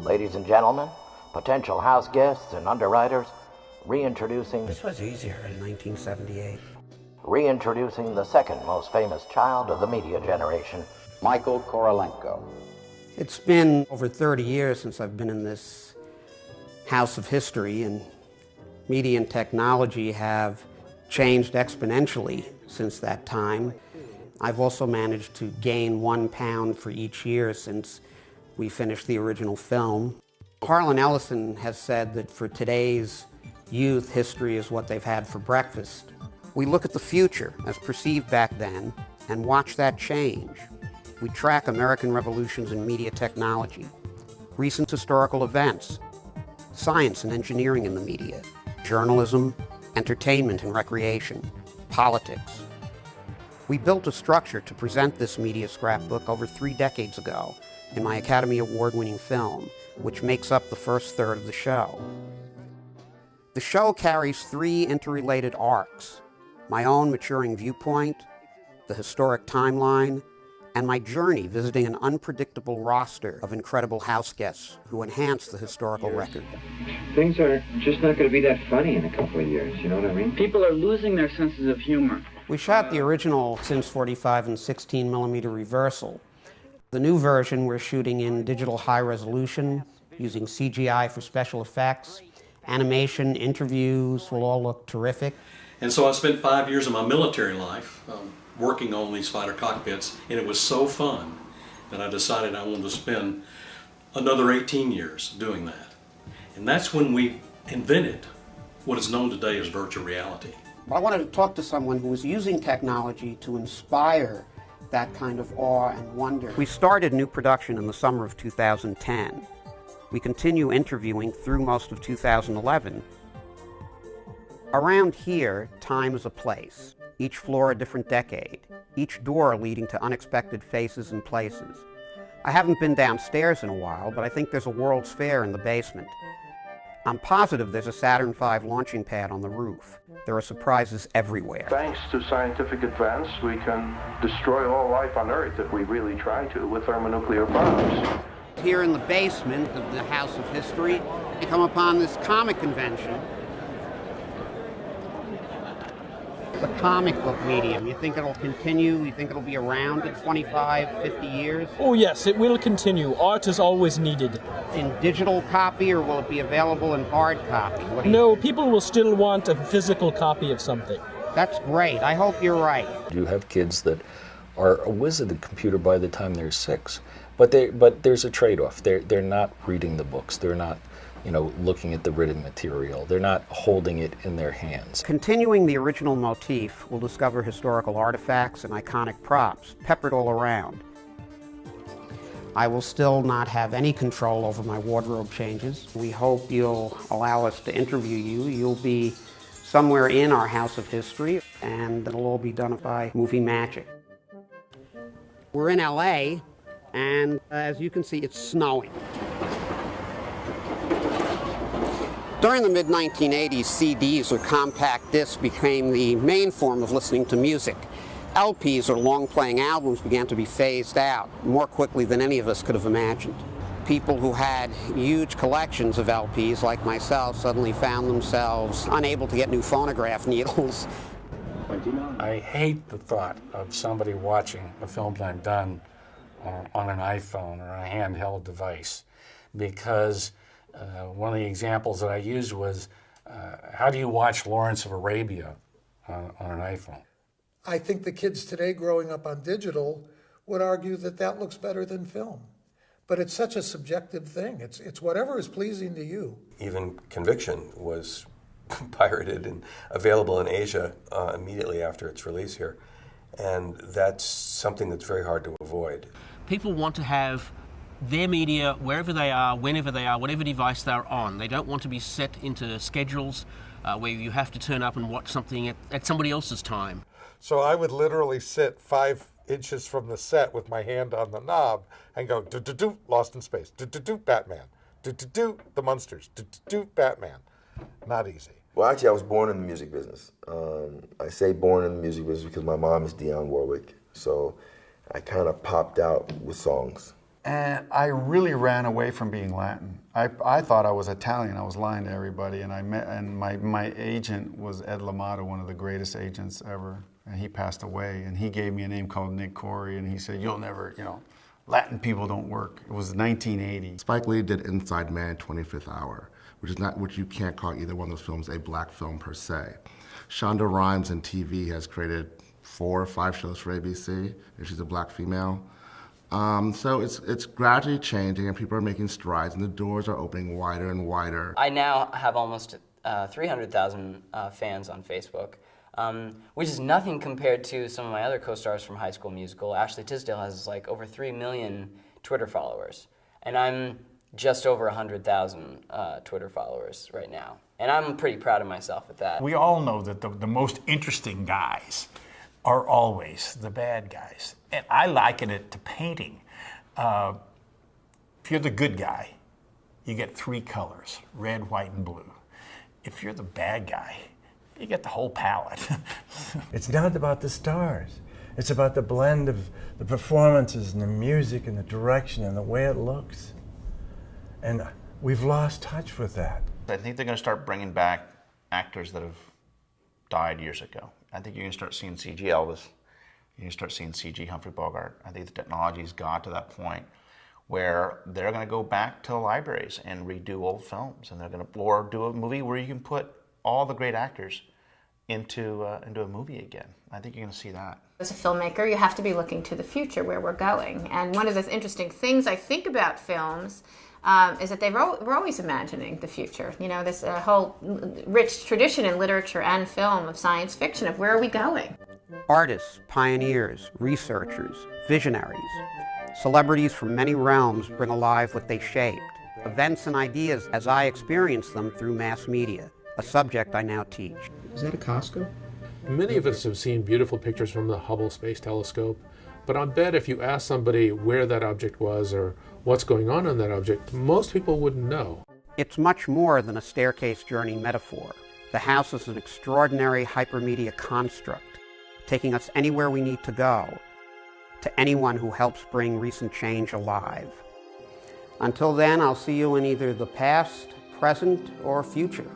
Ladies and gentlemen, potential house guests and underwriters, reintroducing... This was easier in 1978. Reintroducing the second most famous child of the media generation, Michael Korolenko. It's been over 30 years since I've been in this house of history, and media and technology have changed exponentially since that time. I've also managed to gain 1 pound for each year since we finished the original film. Harlan Ellison has said that for today's youth, history is what they've had for breakfast. We look at the future as perceived back then and watch that change. We track American revolutions in media technology, recent historical events, science and engineering in the media, journalism, entertainment and recreation, politics. We built a structure to present this media scrapbook over 3 decades ago in my Academy Award-winning film, which makes up the first third of the show. The show carries 3 interrelated arcs: my own maturing viewpoint, the historic timeline, and my journey visiting an unpredictable roster of incredible house guests who enhance the historical record. Things are just not going to be that funny in a couple of years, you know what I mean? People are losing their senses of humor. We shot the original Since45 and 16mm reversal. The new version we're shooting in digital high resolution, using CGI for special effects. Animation, interviews will all look terrific. And so I spent 5 years of my military life working on these fighter cockpits, and it was so fun that I decided I wanted to spend another 18 years doing that. And that's when we invented what is known today as virtual reality. I wanted to talk to someone who was using technology to inspire that kind of awe and wonder. We started new production in the summer of 2010. We continue interviewing through most of 2011. Around here, time is a place. Each floor a different decade. Each door leading to unexpected faces and places. I haven't been downstairs in a while, but I think there's a World's Fair in the basement. I'm positive there's a Saturn V launching pad on the roof. There are surprises everywhere. Thanks to scientific advance, we can destroy all life on Earth if we really try to with thermonuclear bombs. Here in the basement of the House of History, I come upon this comic convention. The comic book medium. You think it'll continue? You think it'll be around in 25, 50 years? Oh yes, it will continue. Art is always needed. In digital copy, or will it be available in hard copy? No, people will still want a physical copy of something. That's great. I hope you're right. You have kids that are a whiz at the computer by the time they're 6, but there's a trade-off. They're not reading the books. They're not, looking at the written material. They're not holding it in their hands. Continuing the original motif, we'll discover historical artifacts and iconic props peppered all around. I will still not have any control over my wardrobe changes. We hope you'll allow us to interview you. You'll be somewhere in our House of History, and it'll all be done by movie magic. We're in LA, and as you can see, it's snowing. During the mid-1980s, CDs or compact discs became the main form of listening to music. LPs or long-playing albums began to be phased out more quickly than any of us could have imagined. People who had huge collections of LPs, like myself, suddenly found themselves unable to get new phonograph needles. I hate the thought of somebody watching a film that I've done on an iPhone or a handheld device, because one of the examples that I used was, how do you watch Lawrence of Arabia on an iPhone? I think the kids today growing up on digital would argue that that looks better than film. But it's such a subjective thing. It's whatever is pleasing to you. Even Conviction was pirated and available in Asia immediately after its release here. And that's something that's very hard to avoid. People want to have their media wherever they are, whenever they are, whatever device they're on. They don't want to be set into schedules where you have to turn up and watch something at somebody else's time. So I would literally sit 5 inches from the set with my hand on the knob and go, do-do-do, Lost in Space, do-do-do, Batman, do-do-do, The Munsters, do-do-do, Batman. Not easy. Well, actually, I was born in the music business. I say born in the music business because my mom is Dionne Warwick, so I kind of popped out with songs. And I really ran away from being Latin. I thought I was Italian. I was lying to everybody. And my agent was Ed L'Amato, one of the greatest agents ever. And he passed away. And he gave me a name called Nick Corey. And he said, you'll never, Latin people don't work. It was 1980. Spike Lee did Inside Man, 25th Hour, which you can't call either one of those films a black film per se. Shonda Rhimes in TV has created 4 or 5 shows for ABC, and she's a black female. So it's gradually changing, and people are making strides, and the doors are opening wider and wider. I now have almost 300,000 fans on Facebook, which is nothing compared to some of my other co-stars from High School Musical. Ashley Tisdale has like over 3 million Twitter followers, and I'm just over 100,000 Twitter followers right now. And I'm pretty proud of myself at that. We all know that the most interesting guys are always the bad guys. And I liken it to painting. If you're the good guy, you get 3 colors, red, white, and blue. If you're the bad guy, you get the whole palette. It's not about the stars. It's about the blend of the performances and the music and the direction and the way it looks. And we've lost touch with that. I think they're going to start bringing back actors that have died years ago. I think you're going to start seeing CG Elvis. You're going to start seeing CG Humphrey Bogart. I think the technology's got to that point where they're going to go back to the libraries and redo old films, and they're going to or do a movie where you can put all the great actors into a movie again. I think you're going to see that. As a filmmaker, you have to be looking to the future, where we're going. And one of the interesting things I think about films is that we're always imagining the future. This whole rich tradition in literature and film of science fiction of where are we going? Artists, pioneers, researchers, visionaries, celebrities from many realms bring alive what they shaped. Events and ideas as I experience them through mass media, a subject I now teach. Is that a Costco? Many of us have seen beautiful pictures from the Hubble Space Telescope, but I bet if you ask somebody where that object was or what's going on that object, most people wouldn't know. It's much more than a staircase journey metaphor. The house is an extraordinary hypermedia construct, taking us anywhere we need to go, to anyone who helps bring recent change alive. Until then, I'll see you in either the past, present, or future.